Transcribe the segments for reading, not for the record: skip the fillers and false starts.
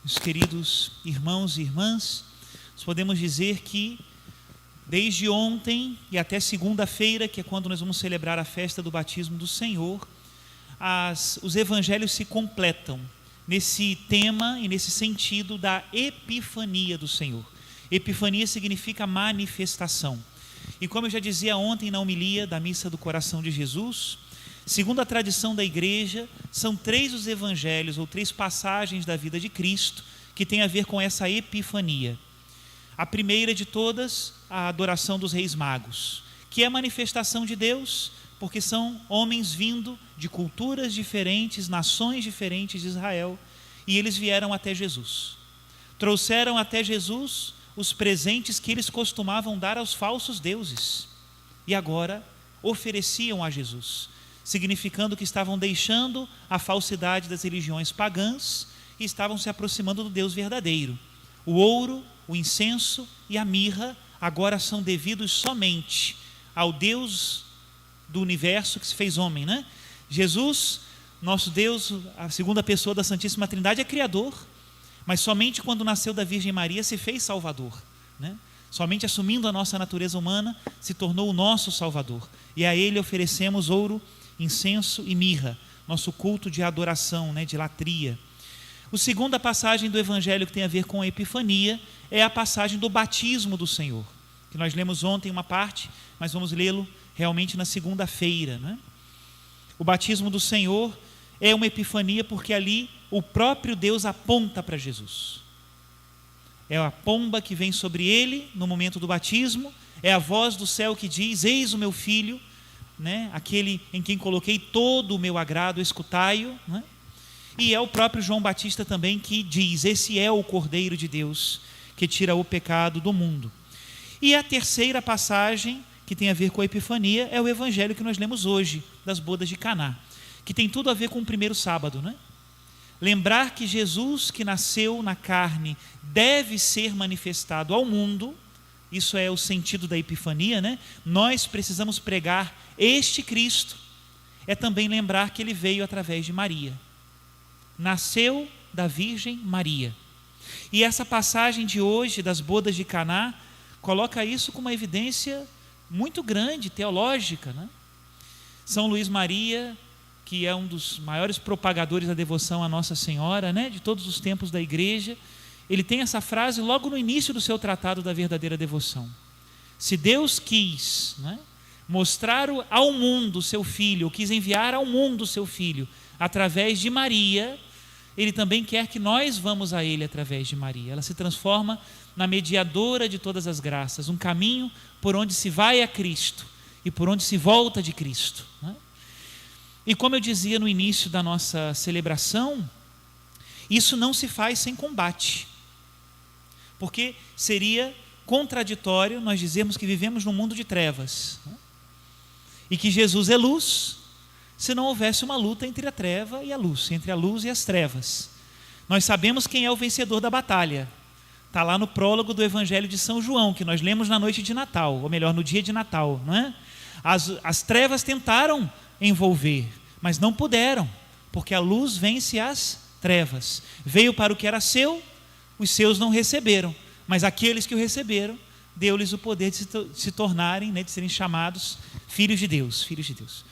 Meus queridos irmãos e irmãs, nós podemos dizer que desde ontem e até segunda-feira, que é quando nós vamos celebrar a festa do batismo do Senhor, os evangelhos se completam nesse tema e nesse sentido da epifania do Senhor. Epifania significa manifestação. E como eu já dizia ontem na homilia da missa do coração de Jesus, segundo a tradição da igreja, são 3 os evangelhos ou 3 passagens da vida de Cristo que têm a ver com essa epifania. A primeira de todas, a adoração dos reis magos, que é a manifestação de Deus, porque são homens vindo de culturas diferentes, nações diferentes de Israel, e eles vieram até Jesus. Trouxeram até Jesus os presentes que eles costumavam dar aos falsos deuses, e agora ofereciam a Jesus, significando que estavam deixando a falsidade das religiões pagãs e estavam se aproximando do Deus verdadeiro. O ouro, o incenso e a mirra agora são devidos somente ao Deus do universo que se fez homem, né? Jesus, nosso Deus, a segunda pessoa da Santíssima Trindade, é Criador, mas somente quando nasceu da Virgem Maria se fez Salvador, né? Somente assumindo a nossa natureza humana se tornou o nosso Salvador, e a Ele oferecemos ouro, incenso e mirra, nosso culto de adoração, né, de latria. A segunda passagem do Evangelho que tem a ver com a Epifania é a passagem do batismo do Senhor, que nós lemos ontem uma parte, mas vamos lê-lo realmente na segunda-feira, né? O batismo do Senhor é uma epifania porque ali o próprio Deus aponta para Jesus. É a pomba que vem sobre ele no momento do batismo, é a voz do céu que diz: eis o meu filho, né? Aquele em quem coloquei todo o meu agrado, escutai-o, né? E é o próprio João Batista também que diz: esse é o Cordeiro de Deus que tira o pecado do mundo. E a terceira passagem que tem a ver com a Epifania é o evangelho que nós lemos hoje, das bodas de Caná, que tem tudo a ver com o primeiro sábado, né? Lembrar que Jesus, que nasceu na carne, deve ser manifestado ao mundo. Isso é o sentido da Epifania, né? Nós precisamos pregar este Cristo. É também lembrar que ele veio através de Maria. Nasceu da Virgem Maria. E essa passagem de hoje, das bodas de Caná, coloca isso com uma evidência muito grande, teológica, né? São Luís Maria, que é um dos maiores propagadores da devoção à Nossa Senhora, né, de todos os tempos da igreja, ele tem essa frase logo no início do seu tratado da verdadeira devoção: se Deus quis, né, mostrar ao mundo o seu Filho, ou quis enviar ao mundo o seu Filho através de Maria, ele também quer que nós vamos a ele através de Maria. Ela se transforma na mediadora de todas as graças, um caminho por onde se vai a Cristo e por onde se volta de Cristo, né? E como eu dizia no início da nossa celebração, isso não se faz sem combate, porque seria contraditório nós dizermos que vivemos num mundo de trevas, né? E que Jesus é luz, se não houvesse uma luta entre a treva e a luz, entre a luz e as trevas. Nós sabemos quem é o vencedor da batalha. Está lá no prólogo do Evangelho de São João, que nós lemos na noite de Natal, ou melhor, no dia de Natal, não é? As trevas tentaram envolver, mas não puderam, porque a luz vence as trevas. Veio para o que era seu, os seus não receberam, mas aqueles que o receberam, deu-lhes o poder de se tornarem, né, de serem chamados filhos de Deus, filhos de Deus.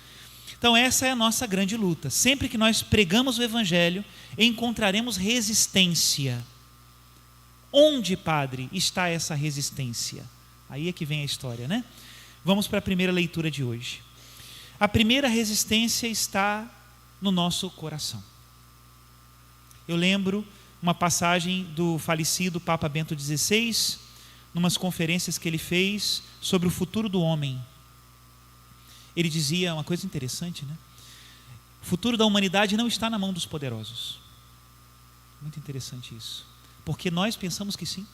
Então essa é a nossa grande luta. Sempre que nós pregamos o Evangelho, encontraremos resistência. Onde, Padre, está essa resistência? Aí é que vem a história, né? Vamos para a primeira leitura de hoje. A primeira resistência está no nosso coração. Eu lembro uma passagem do falecido Papa Bento XVI, numas conferências que ele fez sobre o futuro do homem. Ele dizia uma coisa interessante, né? O futuro da humanidade não está na mão dos poderosos. Muito interessante isso, porque nós pensamos que sim.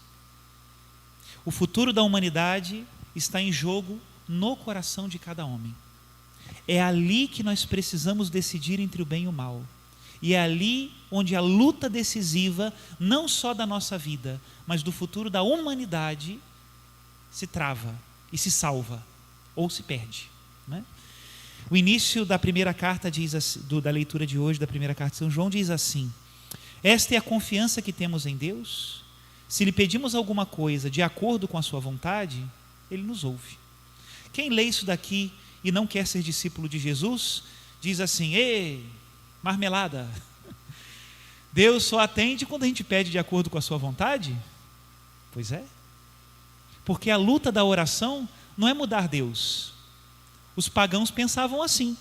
O futuro da humanidade está em jogo no coração de cada homem. É ali que nós precisamos decidir entre o bem e o mal. E é ali onde a luta decisiva, não só da nossa vida, mas do futuro da humanidade, se trava e se salva, ou se perde, né? O início da primeira carta diz assim, da leitura de hoje da primeira carta de São João diz assim: Esta é a confiança que temos em Deus. Se lhe pedimos alguma coisa de acordo com a sua vontade, Ele nos ouve. Quem lê isso daqui e não quer ser discípulo de Jesus, diz assim: ei, marmelada, Deus só atende quando a gente pede de acordo com a sua vontade? Pois é, porque a luta da oração não é mudar Deus. Os pagãos pensavam assim: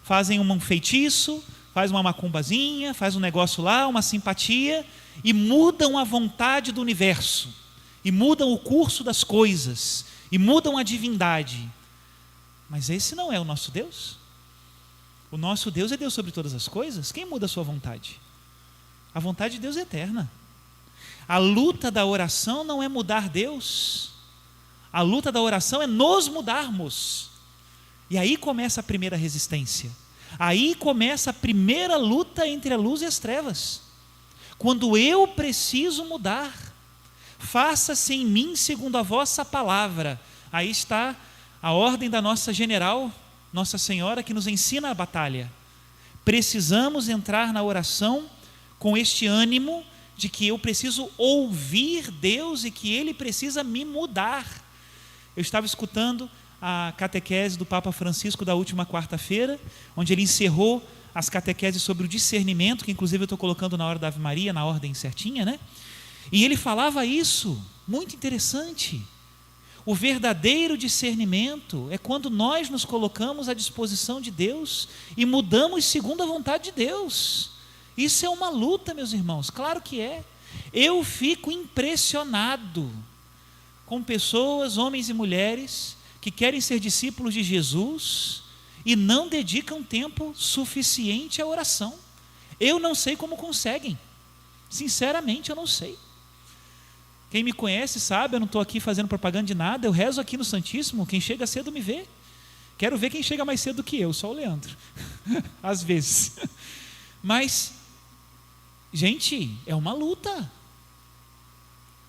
fazem um feitiço, faz uma macumbazinha, faz um negócio lá, uma simpatia, e mudam a vontade do universo, e mudam o curso das coisas, e mudam a divindade. Mas esse não é o nosso Deus. O nosso Deus é Deus sobre todas as coisas. Quem muda a sua vontade? A vontade de Deus é eterna. A luta da oração não é mudar Deus. A luta da oração é nos mudarmos. E aí começa a primeira resistência. Aí começa a primeira luta entre a luz e as trevas. Quando eu preciso mudar, faça-se em mim segundo a vossa palavra. Aí está a ordem da nossa general, Nossa Senhora, que nos ensina a batalha. Precisamos entrar na oração com este ânimo de que eu preciso ouvir Deus e que Ele precisa me mudar. Eu estava escutando a catequese do Papa Francisco da última quarta-feira, onde ele encerrou as catequeses sobre o discernimento, que inclusive eu estou colocando na hora da Ave Maria, na ordem certinha, né? E ele falava isso, muito interessante. O verdadeiro discernimento é quando nós nos colocamos à disposição de Deus e mudamos segundo a vontade de Deus. Isso é uma luta, meus irmãos, claro que é. Eu fico impressionado com pessoas, homens e mulheres, que querem ser discípulos de Jesus e não dedicam tempo suficiente à oração. Eu não sei como conseguem, sinceramente eu não sei. Quem me conhece sabe, eu não estou aqui fazendo propaganda de nada, eu rezo aqui no Santíssimo, quem chega cedo me vê. Quero ver quem chega mais cedo do que eu, só o Leandro, às vezes. Mas, gente, é uma luta.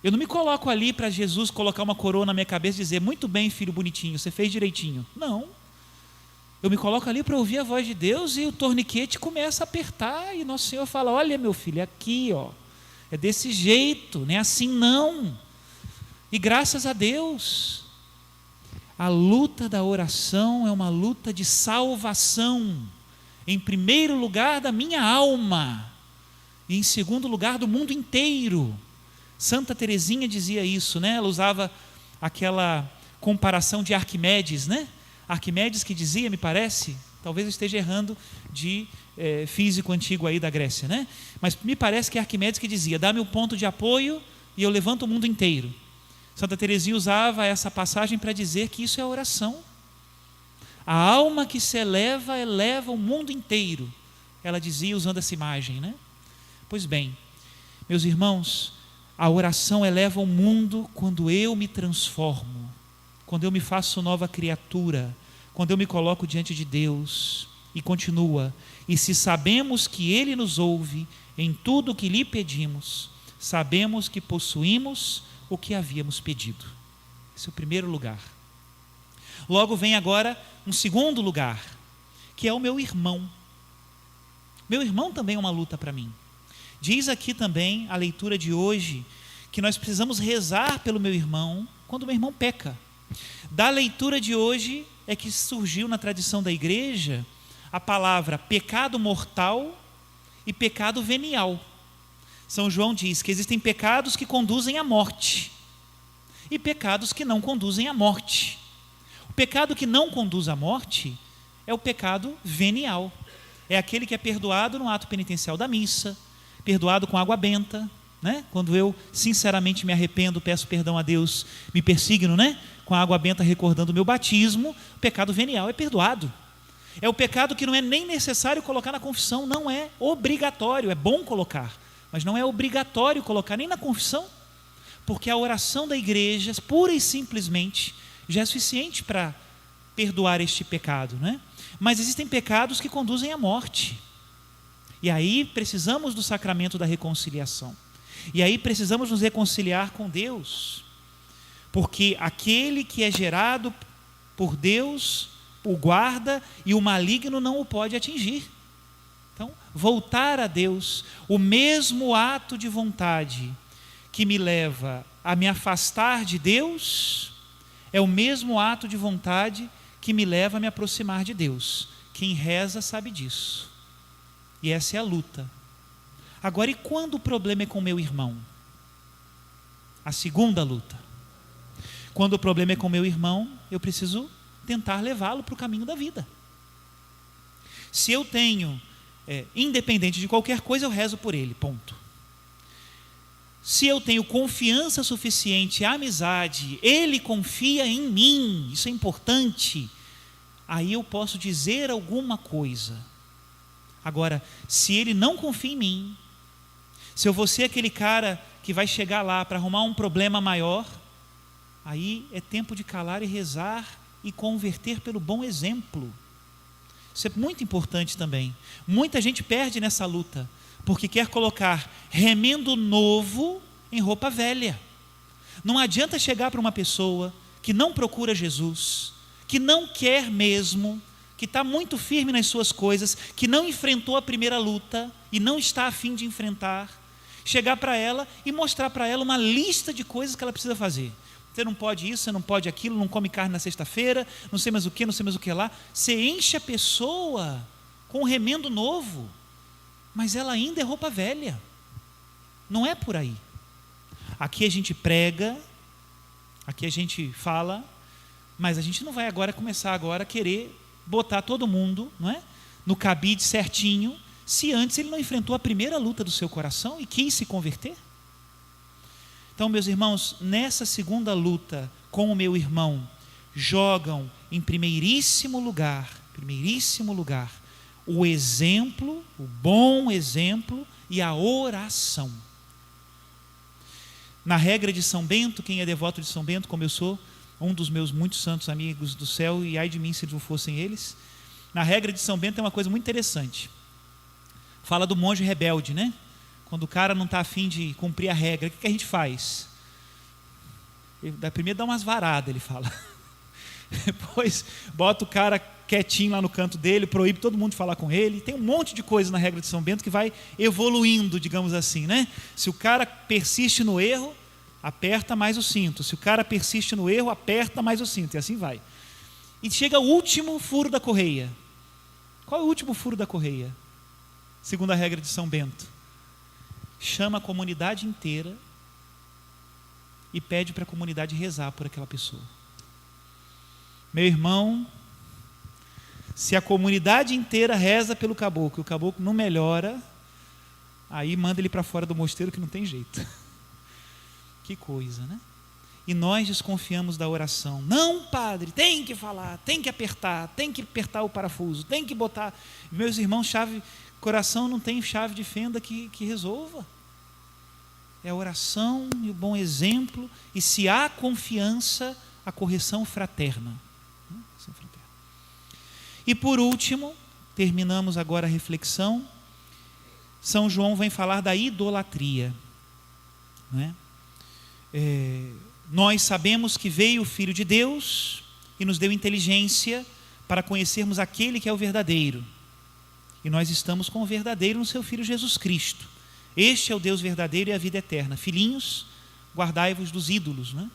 Eu não me coloco ali para Jesus colocar uma coroa na minha cabeça e dizer: muito bem, filho bonitinho, você fez direitinho. Não. Eu me coloco ali para ouvir a voz de Deus e o torniquete começa a apertar e Nosso Senhor fala: olha, meu filho, é aqui, ó. É desse jeito, não é assim não. E graças a Deus, a luta da oração é uma luta de salvação. Em primeiro lugar da minha alma, e em segundo lugar do mundo inteiro. Santa Teresinha dizia isso, né? Ela usava aquela comparação de Arquimedes, né? Arquimedes que dizia, me parece, talvez eu esteja errando de físico antigo aí da Grécia, né? Mas me parece que é Arquimedes que dizia: dá-me um ponto de apoio e eu levanto o mundo inteiro. Santa Teresinha usava essa passagem para dizer que isso é oração. A alma que se eleva, eleva o mundo inteiro. Ela dizia usando essa imagem, né? Pois bem, meus irmãos, a oração eleva o mundo quando eu me transformo, quando eu me faço nova criatura, quando eu me coloco diante de Deus. E continua: e se sabemos que Ele nos ouve em tudo o que lhe pedimos, sabemos que possuímos o que havíamos pedido. Esse é o primeiro lugar. Logo vem agora um segundo lugar, que é o meu irmão. Meu irmão também é uma luta para mim. Diz aqui também a leitura de hoje que nós precisamos rezar pelo meu irmão quando o meu irmão peca. Da leitura de hoje é que surgiu na tradição da igreja a palavra pecado mortal e pecado venial. São João diz que existem pecados que conduzem à morte e pecados que não conduzem à morte. O pecado que não conduz à morte é o pecado venial. É aquele que é perdoado no ato penitencial da missa, perdoado com água benta, né? Quando eu sinceramente me arrependo, peço perdão a Deus, me persigno, né? Com a água benta recordando o meu batismo, o pecado venial é perdoado. É o pecado que não é nem necessário colocar na confissão, não é obrigatório, é bom colocar, mas não é obrigatório colocar nem na confissão, porque a oração da igreja, pura e simplesmente, já é suficiente para perdoar este pecado, né? Mas existem pecados que conduzem à morte, e aí precisamos do sacramento da reconciliação, e aí precisamos nos reconciliar com Deus, porque aquele que é gerado por Deus o guarda e o maligno não o pode atingir. Então, voltar a Deus, o mesmo ato de vontade que me leva a me afastar de Deus, é o mesmo ato de vontade que me leva a me aproximar de Deus. Quem reza sabe disso. E essa é a luta. Agora, e quando o problema é com meu irmão? A segunda luta. Quando o problema é com meu irmão, eu preciso tentar levá-lo para o caminho da vida. Se eu tenho, independente de qualquer coisa, eu rezo por ele, ponto. Se eu tenho confiança suficiente, amizade, ele confia em mim, isso é importante, aí eu posso dizer alguma coisa. Agora, se ele não confia em mim, se eu vou ser aquele cara que vai chegar lá para arrumar um problema maior, aí é tempo de calar e rezar e converter pelo bom exemplo. Isso é muito importante também. Muita gente perde nessa luta, porque quer colocar remendo novo em roupa velha. Não adianta chegar para uma pessoa que não procura Jesus, que não quer mesmo, que está muito firme nas suas coisas, que não enfrentou a primeira luta e não está a fim de enfrentar, chegar para ela e mostrar para ela uma lista de coisas que ela precisa fazer. Você não pode isso, você não pode aquilo, não come carne na sexta-feira, não sei mais o que, não sei mais o que lá. Você enche a pessoa com um remendo novo, mas ela ainda é roupa velha. Não é por aí. Aqui a gente prega, aqui a gente fala, mas a gente não vai agora começar agora a querer botar todo mundo, não é, no cabide certinho, se antes ele não enfrentou a primeira luta do seu coração e quis se converter. Então, meus irmãos, nessa segunda luta com o meu irmão, jogam em primeiríssimo lugar, o exemplo, o bom exemplo e a oração. Na regra de São Bento, quem é devoto de São Bento, como eu sou, um dos meus muitos santos amigos do céu, e ai de mim se não fossem eles, na regra de São Bento tem uma coisa muito interessante. Fala do monge rebelde, né? Quando o cara não está a fim de cumprir a regra, o que a gente faz? Primeiro dá umas varadas, ele fala. Depois bota o cara quietinho lá no canto dele, proíbe todo mundo de falar com ele. Tem um monte de coisa na regra de São Bento que vai evoluindo, digamos assim, né? Se o cara persiste no erro, aperta mais o cinto. Se o cara persiste no erro, aperta mais o cinto. E assim vai. E chega o último furo da correia. Qual é o último furo da correia? Segundo a regra de São Bento. Chama a comunidade inteira e pede para a comunidade rezar por aquela pessoa. Meu irmão, se a comunidade inteira reza pelo caboclo e o caboclo não melhora, aí manda ele para fora do mosteiro que não tem jeito. Que coisa, né? E nós desconfiamos da oração. Não, padre, tem que falar, tem que apertar o parafuso, tem que botar. Meus irmãos, coração não tem chave de fenda que resolva. É a oração e o bom exemplo, e se há confiança, a correção fraterna. E por último, terminamos agora a reflexão, São João vem falar da idolatria. Não é? Nós sabemos que veio o Filho de Deus e nos deu inteligência para conhecermos aquele que é o verdadeiro. E nós estamos com o verdadeiro no seu Filho Jesus Cristo. Este é o Deus verdadeiro e a vida eterna. Filhinhos, guardai-vos dos ídolos. Né?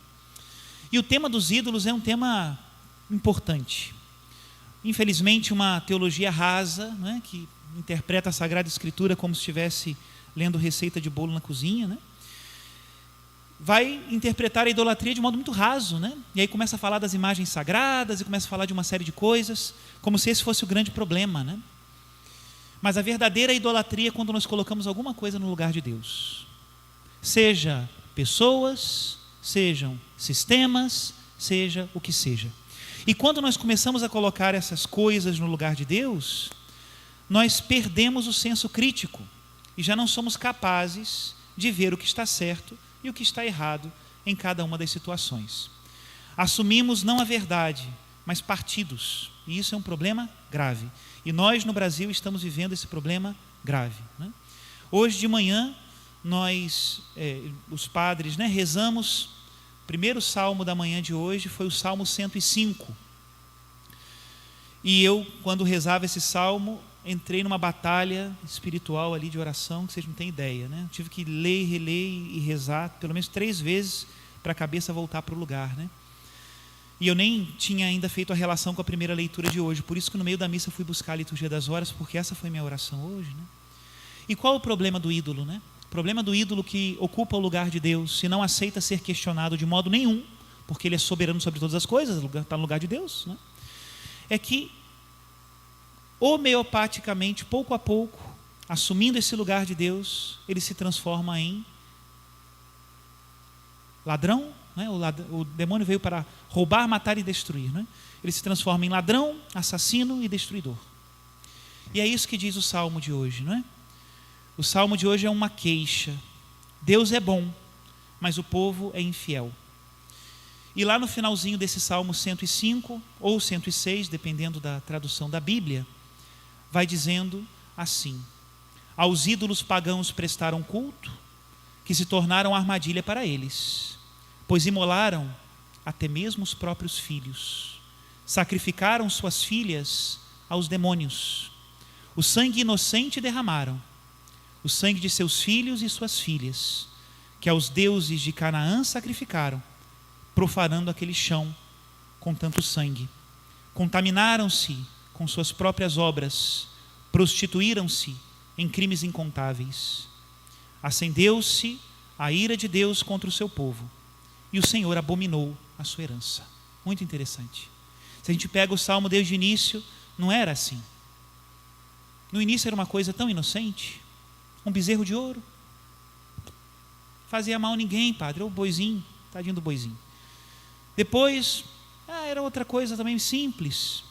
E o tema dos ídolos é um tema importante. Infelizmente, uma teologia rasa, né, que interpreta a Sagrada Escritura como se estivesse lendo receita de bolo na cozinha, né? Vai interpretar a idolatria de modo muito raso, né? E aí começa a falar das imagens sagradas e começa a falar de uma série de coisas, como se esse fosse o grande problema, né? Mas a verdadeira idolatria é quando nós colocamos alguma coisa no lugar de Deus. Seja pessoas, sejam sistemas, seja o que seja. E quando nós começamos a colocar essas coisas no lugar de Deus, nós perdemos o senso crítico e já não somos capazes de ver o que está certo e o que está errado em cada uma das situações. Assumimos não a verdade, mas partidos, e isso é um problema grave. E nós no Brasil estamos vivendo esse problema grave, né? Hoje de manhã, nós, os padres, né, rezamos. O primeiro salmo da manhã de hoje foi o Salmo 105. E eu, quando rezava esse salmo, entrei numa batalha espiritual ali de oração que vocês não têm ideia, né? Tive que ler, reler e rezar pelo menos 3 vezes para a cabeça voltar para o lugar, né? E eu nem tinha ainda feito a relação com a primeira leitura de hoje, por isso que no meio da missa eu fui buscar a liturgia das horas, porque essa foi minha oração hoje, né? E qual o problema do ídolo, né? O problema do ídolo que ocupa o lugar de Deus, se não aceita ser questionado de modo nenhum, porque ele é soberano sobre todas as coisas, está no lugar de Deus, né? É que homeopaticamente, pouco a pouco, assumindo esse lugar de Deus, ele se transforma em ladrão, né? O demônio veio para roubar, matar e destruir, né? Ele se transforma em ladrão, assassino e destruidor. E é isso que diz o salmo de hoje, não é? O salmo de hoje é uma queixa. Deus é bom, mas o povo é infiel. E lá no finalzinho desse salmo 105 ou 106, dependendo da tradução da Bíblia, vai dizendo assim: aos ídolos pagãos prestaram culto, que se tornaram armadilha para eles, pois imolaram até mesmo os próprios filhos, sacrificaram suas filhas aos demônios, o sangue inocente derramaram, o sangue de seus filhos e suas filhas, que aos deuses de Canaã sacrificaram, profanando aquele chão com tanto sangue. Contaminaram-se com suas próprias obras, prostituíram-se em crimes incontáveis. Acendeu-se a ira de Deus contra o seu povo, e o Senhor abominou a sua herança. Muito interessante. Se a gente pega o salmo desde o início, não era assim. No início era uma coisa tão inocente, um bezerro de ouro, fazia mal a ninguém, padre, ou o boizinho, tadinho do boizinho. Depois, era outra coisa também simples.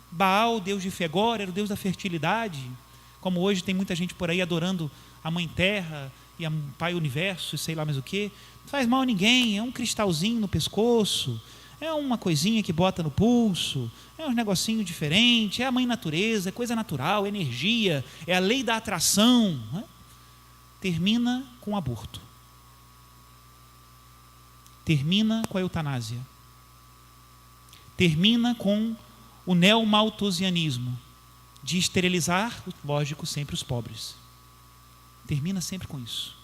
Baal, deus de Fegor, era o deus da fertilidade, como hoje tem muita gente por aí adorando a Mãe Terra e a Pai Universo e sei lá mais o que. Não faz mal a ninguém, é um cristalzinho no pescoço, é uma coisinha que bota no pulso, é um negocinho diferente, é a Mãe Natureza, é coisa natural, é energia, é a lei da atração, não é? Termina com o aborto, termina com a eutanásia, termina com o neomalthusianismo, de esterilizar, lógico, sempre os pobres. Termina sempre com isso.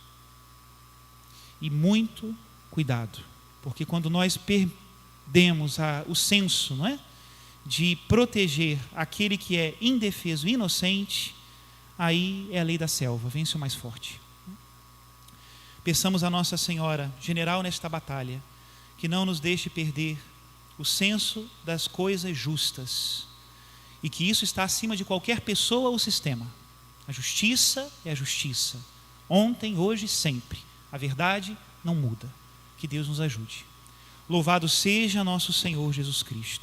E muito cuidado, porque quando nós perdemos o senso, não é, de proteger aquele que é indefeso e inocente, aí é a lei da selva, vence o mais forte. Peçamos a Nossa Senhora, general nesta batalha, que não nos deixe perder o senso das coisas justas, e que isso está acima de qualquer pessoa ou sistema. A justiça é a justiça, ontem, hoje e sempre. A verdade não muda. Que Deus nos ajude. Louvado seja nosso Senhor Jesus Cristo.